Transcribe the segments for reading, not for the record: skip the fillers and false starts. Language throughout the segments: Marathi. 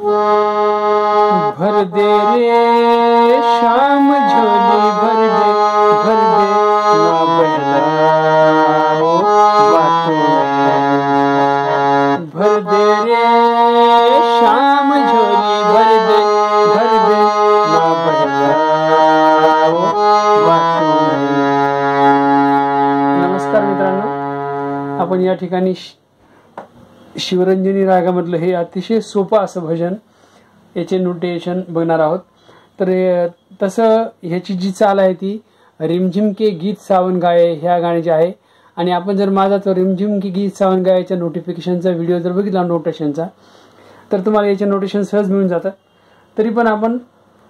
भर दे रे शाम झोली भर दे ना बहलाओ बातों में। भर दे रे शाम झोली भर दे ना बहलाओ बातों में। नमस्कार मित्रांनो, आपण या ठिकाणी शिवरंजनी रागामधलं हे अतिशय सोपं असं भजन, याचे नोटेशन बघणार आहोत। तर तसं ह्याची जी चाल आहे ती रिमझिम के गीत सावन गाये ह्या गाण्याची आहे। आणि आपण जर माझा तो रिमझिम के गीत सावन गायच्या नोटिफिकेशनचा व्हिडिओ जर बघितला नोटेशनचा, तर तुम्हाला याचे नोटेशन सहज मिळून जातात। तरी पण आपण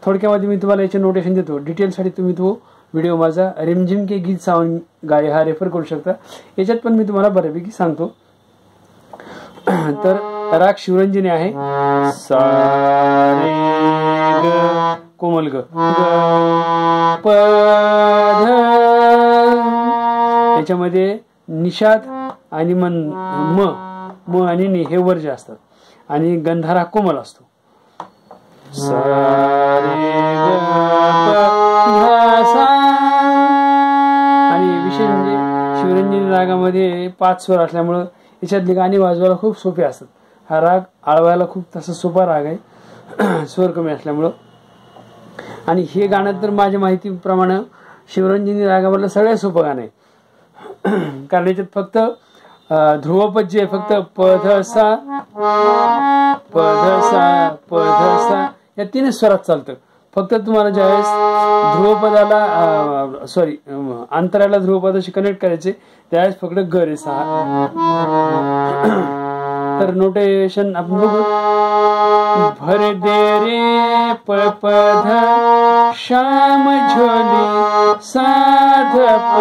थोडक्यामध्ये मी तुम्हाला याचे नोटेशन देतो। डिटेलसाठी तुम्ही तो व्हिडिओ माझा रिमझिम के गीत सावन गाये हा रेफर करू शकता। याच्यात पण मी तुम्हाला बऱ्यापैकी सांगतो। तर राग शिवरंजनी आहे, सा रे ग कोमल ग प ध। याच्यामध्ये निषाद आणि म आणि नि हे वर्ज्य असतात आणि गंधारा कोमल असतो। सा रे ग प ध सा। आणि विशेष म्हणजे शिवरंजनी रागामध्ये 5 स्वर असल्यामुळे याच्यातली गाणी वाजवायला खूप सोपे असतात। हा राग आळवायला खूप तसा सोपा राग आहे स्वर कमी असल्यामुळं। आणि हे गाणं तर माझ्या माहितीप्रमाणे शिवरंजनी रागामधलं सगळ्यात सोपं गाणं आहे। कारण याच्यात फक्त ध्रुवपद जे फक्त प ध सा प ध सा प ध सा या 3 स्वरात चालतं। फक्त तुम्हाला ज्यावेळेस ध्रुवपदाला अंतराला ध्रुवपदाशी कनेक्ट करायचे त्यावेळेस फक्त ग रे सा। तर नोटेशन आपण बघू। भर दे रे प प ध श्याम झोली साध प।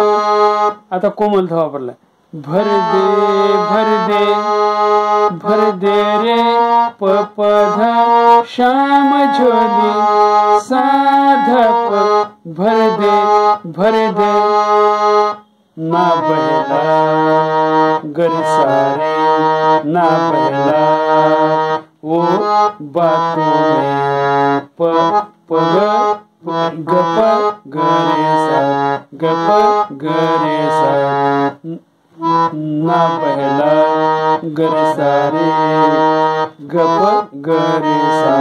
आता कोमल ध वापरला। भर दे रे प प ध श्याम झोली साध प। भर दे ना बहला गर सारे ना बहला वो बातों में। प प ग प ग रे सा ग प ग रे सा ना बहला गर सारे ग प ग रे सा।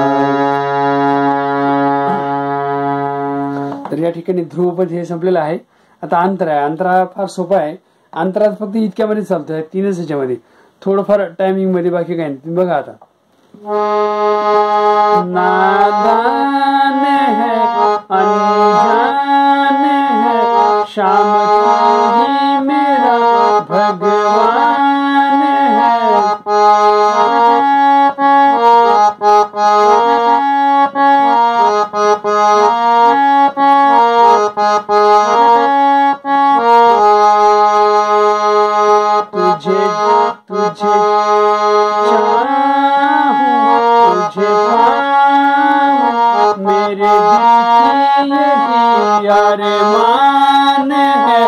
तर या ठिकाणी ध्रुवपद हे संपलेलं आहे। आता अंतर आहे। अंतरा फार सोपा आहे। अंतरात फक्त इतक्यामध्ये चालतं, 3च ह्याच्यामध्ये, थोडंफार टायमिंग मध्ये, बाकी काही नाही। तुम्ही बघा आता। नादान है अनजान है शाम तू ही मेरा भगवान है। तुझे मेरे दिल की यही अरमान है।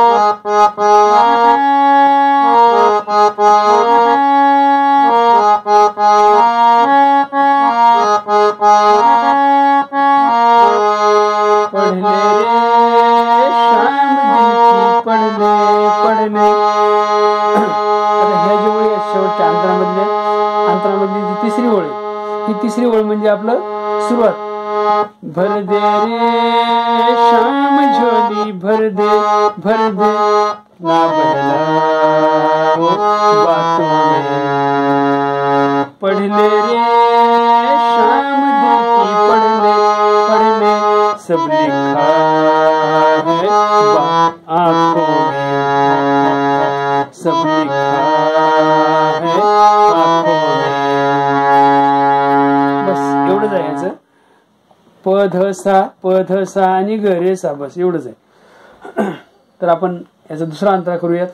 पढ़ ले रे शाम दिल की पढ़ ले। आता ह्या जी ओळी आहे शेवटच्या अंतरामधली जी तिसरी ओळ आहे, ही तिसरी ओळ म्हणजे आपलं सुरुवात। भर दे रे शाम झोली भर दे ना बहलाओ बातों में। पढ़ ले रे शाम दिल की पढ़ ले सब लिखा है आंखों में। सब लिखा है आंखों में। बस एवढंच आहे याचं। प ध सा आणि ग रे सा, बस एवढंच आहे। तर आपण याचा दुसरा अंतरा करूयात।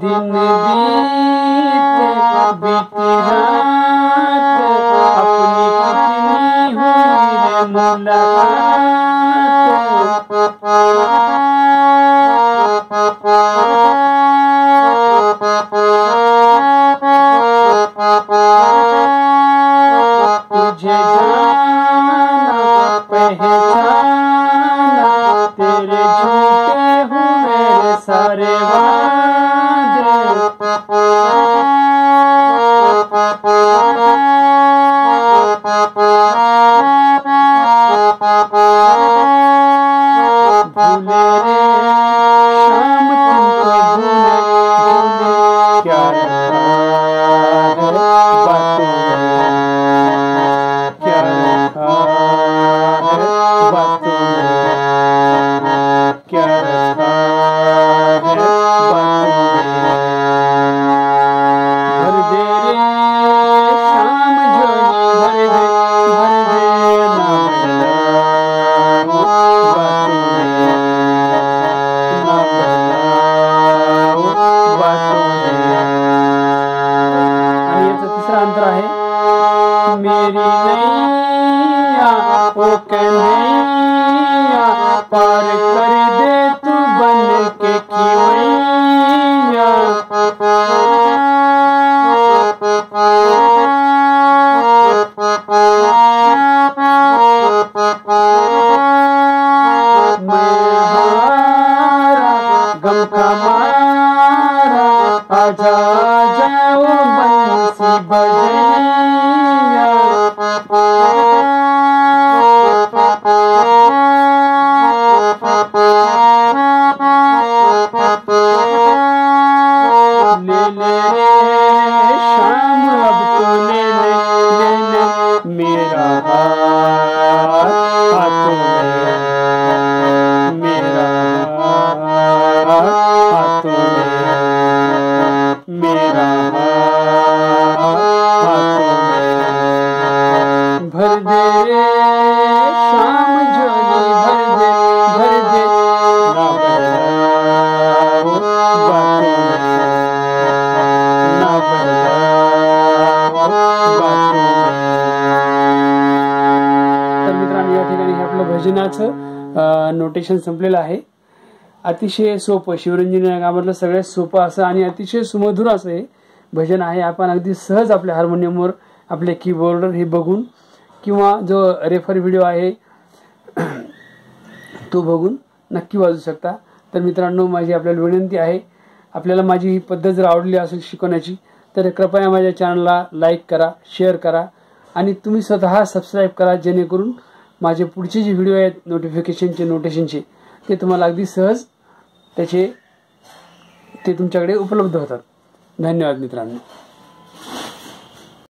दिन बीती रात अपनी कितनी हुई रे मुलाकात। मंत्र आहे, मेरी नैया ओ कन्हैया पार कर दे तू बन के खिवैया। गम का मारा आजा जाओ बंसी बजैया। ले ले शाम अब तो ले ले मेरा हाथ हाथों में, मेरा हाथों में, मेरा हाथों में। भर दे शाम झोली भर दे ना बदलाओ बातों में, ना बदलाओ बातों में। तर मित्रांनो, या ठिकाणी हे आपलं भजनाचं नोटेशन संपलेलं आहे। अतिशय सोपं, शिवरंजनी या गावातलं सगळ्यात सोपं असं आणि अतिशय सुमधुर असं हे भजन आहे। आपण अगदी सहज आपल्या हार्मोनियमवर आपल्या कीबोर्डवर हे बघून किंवा जो रेफर व्हिडिओ आहे तो बघून नक्की वाजू शकता। तर मित्रांनो, माझी आपल्याला विनंती आहे, आपल्याला माझी ही पद्धत जर आवडली असेल शिकवण्याची तर कृपया माझ्या चॅनलला लाईक करा, शेअर करा आणि तुम्ही स्वतः सबस्क्राईब करा, जेणेकरून माझे पुढचे जे व्हिडिओ आहेत नोटिफिकेशनचे नोटेशनचे ते तुम्हाला अगदी सहज ते तुमच्याकडे उपलब्ध होतात। धन्यवाद मित्रांनो।